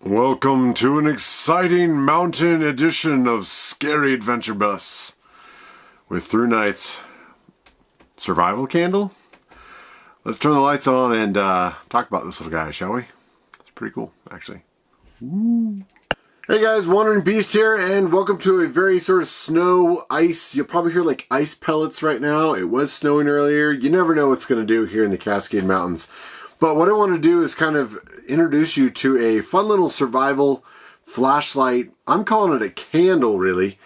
Welcome to an exciting mountain edition of Scary Adventure Bus with Thrunite's survival candle. Let's turn the lights on and talk about this little guy, shall we? It's pretty cool, actually. Woo. Hey guys, Wandering Beast here, and welcome to a very sort of snow, ice. You'll probably hear like ice pellets right now. It was snowing earlier. You never know what's going to do here in the Cascade Mountains. But what I want to do is kind of introduce you to a fun little survival flashlight. I'm calling it a candle, really,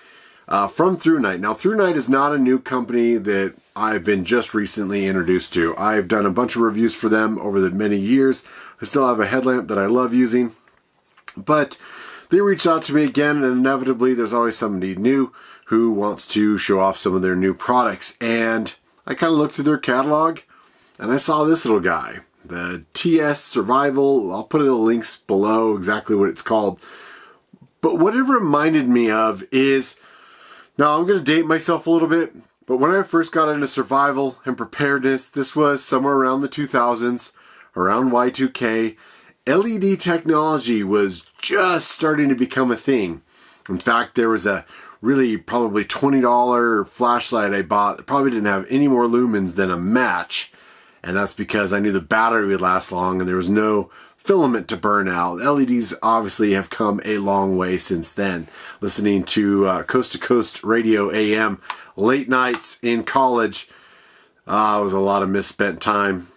from Thrunite. Now, Thrunite is not a new company that I've been just recently introduced to. I've done a bunch of reviews for them over the many years. I still have a headlamp that I love using. But they reached out to me again, and inevitably there's always somebody new who wants to show off some of their new products. And I kind of looked through their catalog, and I saw this little guy. The TS Survival. I'll put in the links below exactly what it's called. But what it reminded me of is, now I'm going to date myself a little bit, but when I first got into survival and preparedness, this was somewhere around the 2000s, around Y2K, LED technology was just starting to become a thing. In fact, there was a really probably $20 flashlight I bought that probably didn't have any more lumens than a match. And that's because I knew the battery would last long and there was no filament to burn out. LEDs obviously have come a long way since then. Listening to Coast to Coast Radio AM late nights in college was a lot of misspent time.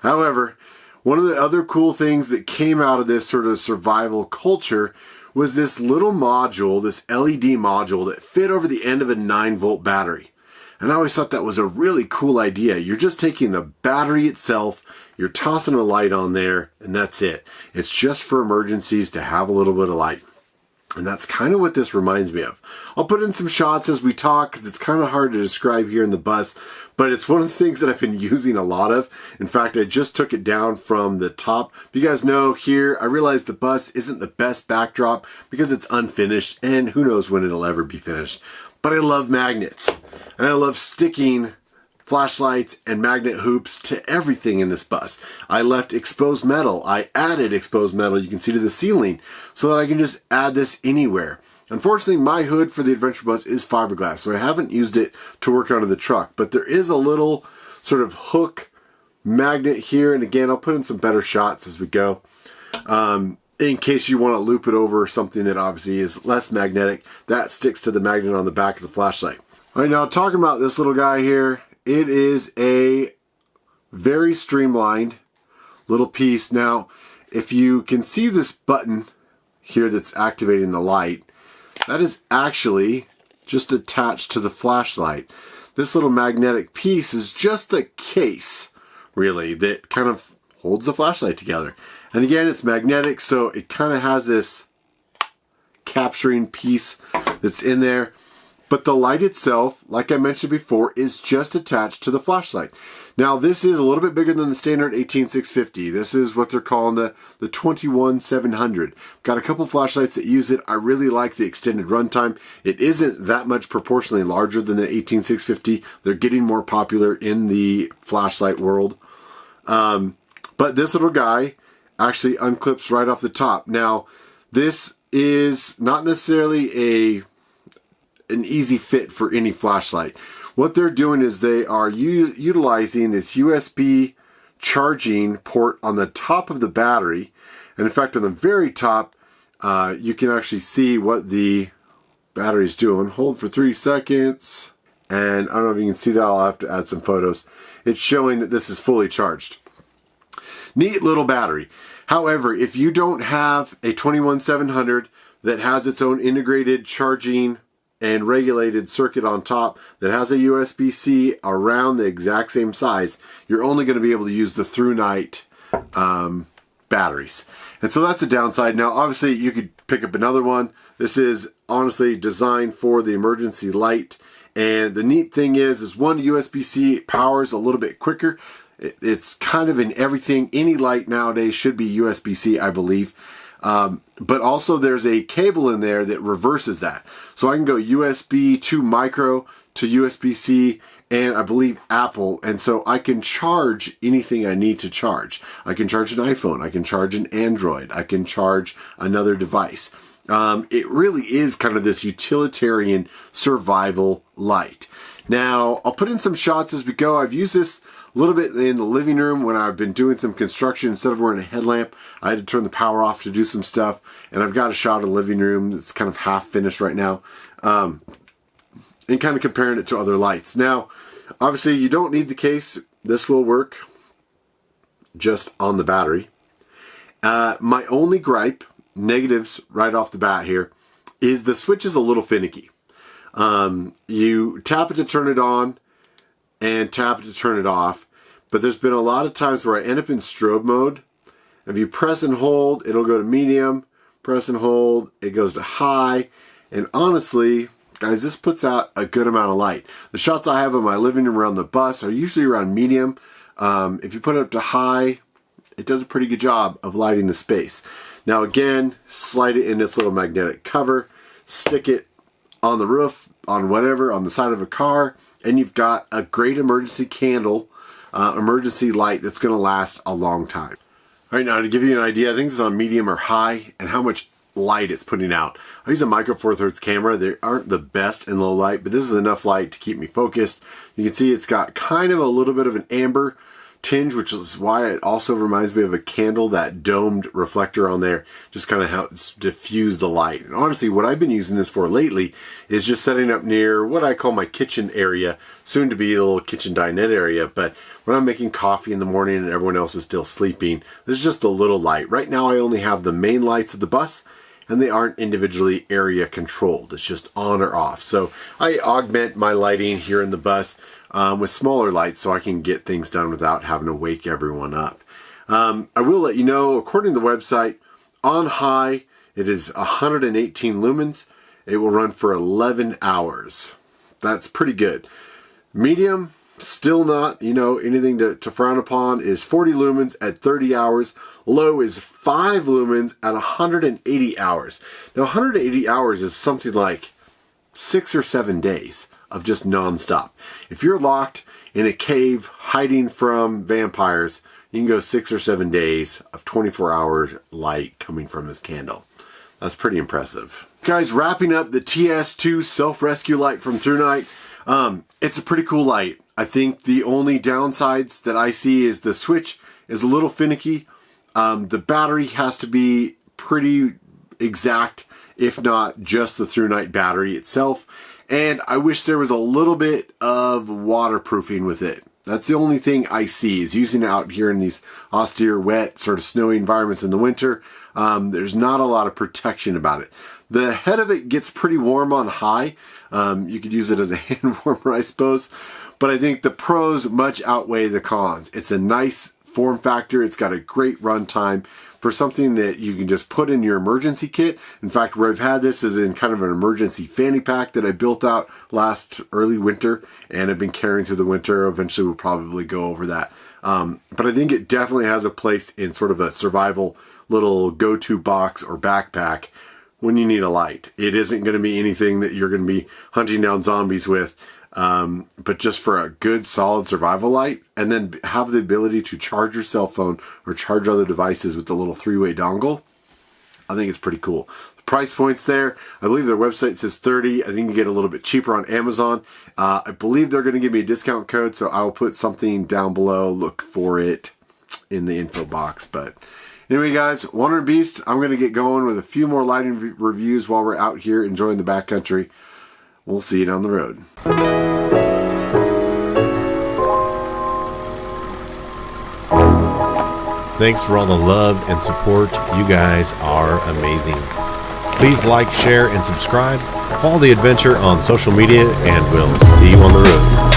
However, one of the other cool things that came out of this sort of survival culture was this little module, this LED module that fit over the end of a 9-volt battery. And I always thought that was a really cool idea. You're just taking the battery itself, you're tossing a light on there, and that's it. It's just for emergencies to have a little bit of light. And that's kind of what this reminds me of. I'll put in some shots as we talk because it's kind of hard to describe here in the bus, but it's one of the things that I've been using a lot of. In fact, I just took it down from the top. You guys know here, I realize the bus isn't the best backdrop because it's unfinished, and who knows when it'll ever be finished. But I love magnets. And I love sticking flashlights and magnet hoops to everything in this bus. I left exposed metal. I added exposed metal, you can see, to the ceiling so that I can just add this anywhere. Unfortunately, my hood for the Adventure Bus is fiberglass, so I haven't used it to work onto the truck. But there is a little sort of hook magnet here. And again, I'll put in some better shots as we go. In case you want to loop it over something that obviously is less magnetic, that sticks to the magnet on the back of the flashlight. All right, now talking about this little guy here, it is a very streamlined little piece. Now, if you can see this button here that's activating the light, that is actually just attached to the flashlight. This little magnetic piece is just the case, really, that kind of holds the flashlight together. And again, it's magnetic, so it kind of has this capturing piece that's in there. But the light itself, like I mentioned before, is just attached to the flashlight. Now, this is a little bit bigger than the standard 18650. This is what they're calling the 21700. Got a couple flashlights that use it. I really like the extended runtime. It isn't that much proportionally larger than the 18650. They're getting more popular in the flashlight world. But this little guy actually unclips right off the top. Now, this is not necessarily an easy fit for any flashlight. What they're doing is they are utilizing this USB charging port on the top of the battery. And in fact, on the very top, you can actually see what the battery's doing. Hold for 3 seconds. And I don't know if you can see that. I'll have to add some photos. It's showing that this is fully charged. Neat little battery. However, if you don't have a 21700 that has its own integrated charging and regulated circuit on top that has a USB-C around the exact same size, you're only going to be able to use the Thrunite batteries. And so that's a downside. Now, obviously, you could pick up another one. This is honestly designed for the emergency light. And the neat thing is one USB-C powers a little bit quicker. It's kind of in everything. Any light nowadays should be USB-C, I believe. But also there's a cable in there that reverses that. So I can go USB to micro to USB-C and I believe Apple, and so I can charge anything I need to charge. I can charge an iPhone, I can charge an Android, I can charge another device. It really is kind of this utilitarian survival light. Now, I'll put in some shots as we go. I've used this a little bit in the living room when I've been doing some construction. Instead of wearing a headlamp, I had to turn the power off to do some stuff. And I've got a shot of the living room that's kind of half finished right now. And kind of comparing it to other lights. Now, obviously you don't need the case. This will work just on the battery. My only gripe, negatives right off the bat here, is the switch is a little finicky. You tap it to turn it on and tap it to turn it off, but there's been a lot of times where I end up in strobe mode. If you press and hold, it'll go to medium, press and hold, it goes to high, and honestly, guys, this puts out a good amount of light. The shots I have in my living room around the bus are usually around medium. If you put it up to high, it does a pretty good job of lighting the space. Now again, slide it in this little magnetic cover, stick it on the roof, on whatever, on the side of a car, and you've got a great emergency candle, emergency light that's going to last a long time. All right, now to give you an idea, I think this is on medium or high, and how much light it's putting out. I use a micro four thirds camera. They aren't the best in low light, but this is enough light to keep me focused. You can see it's got kind of a little bit of an amber tinge, which is why it also reminds me of a candle. That domed reflector on there just kind of helps diffuse the light. And honestly, what I've been using this for lately is just setting up near what I call my kitchen area, soon to be a little kitchen dinette area. But when I'm making coffee in the morning and everyone else is still sleeping, this is just a little light. Right now I only have the main lights of the bus, and they aren't individually area controlled. It's just on or off. So I augment my lighting here in the bus with smaller lights so I can get things done without having to wake everyone up. I will let you know, according to the website, on high, it is 118 lumens. It will run for 11 hours. That's pretty good. Medium, still not, anything to frown upon, is 40 lumens at 30 hours. Low is 5 lumens at 180 hours. Now, 180 hours is something like 6 or 7 days of just non-stop. If you're locked in a cave hiding from vampires, you can go 6 or 7 days of 24-hour light coming from this candle. That's pretty impressive. Guys, wrapping up the TS2 self-rescue light from Thrunite. It's a pretty cool light. I think the only downsides that I see is the switch is a little finicky. The battery has to be pretty exact, if not just the Thrunite battery itself. And I wish there was a little bit of waterproofing with it. That's the only thing I see, is using it out here in these austere, wet, sort of snowy environments in the winter. There's not a lot of protection about it. The head of it gets pretty warm on high. You could use it as a hand warmer, I suppose. But I think the pros much outweigh the cons. It's a nice form factor. It's got a great run time for something that you can just put in your emergency kit. In fact, where I've had this is in kind of an emergency fanny pack that I built out last early winter, and I've been carrying through the winter. Eventually we'll probably go over that. But I think it definitely has a place in sort of a survival little go-to box or backpack when you need a light. It isn't going to be anything that you're going to be hunting down zombies with. But just for a good solid survival light, and then have the ability to charge your cell phone or charge other devices with the little 3-way dongle, I think it's pretty cool. The price point's there. I believe their website says $30. I think you can get a little bit cheaper on Amazon. I believe they're going to give me a discount code, so I will put something down below. Look for it in the info box. But anyway, guys, Wandering Beast, I'm going to get going with a few more lighting reviews while we're out here enjoying the backcountry. We'll see you down the road. Thanks for all the love and support. You guys are amazing. Please like, share, and subscribe. Follow the adventure on social media, and we'll see you on the road.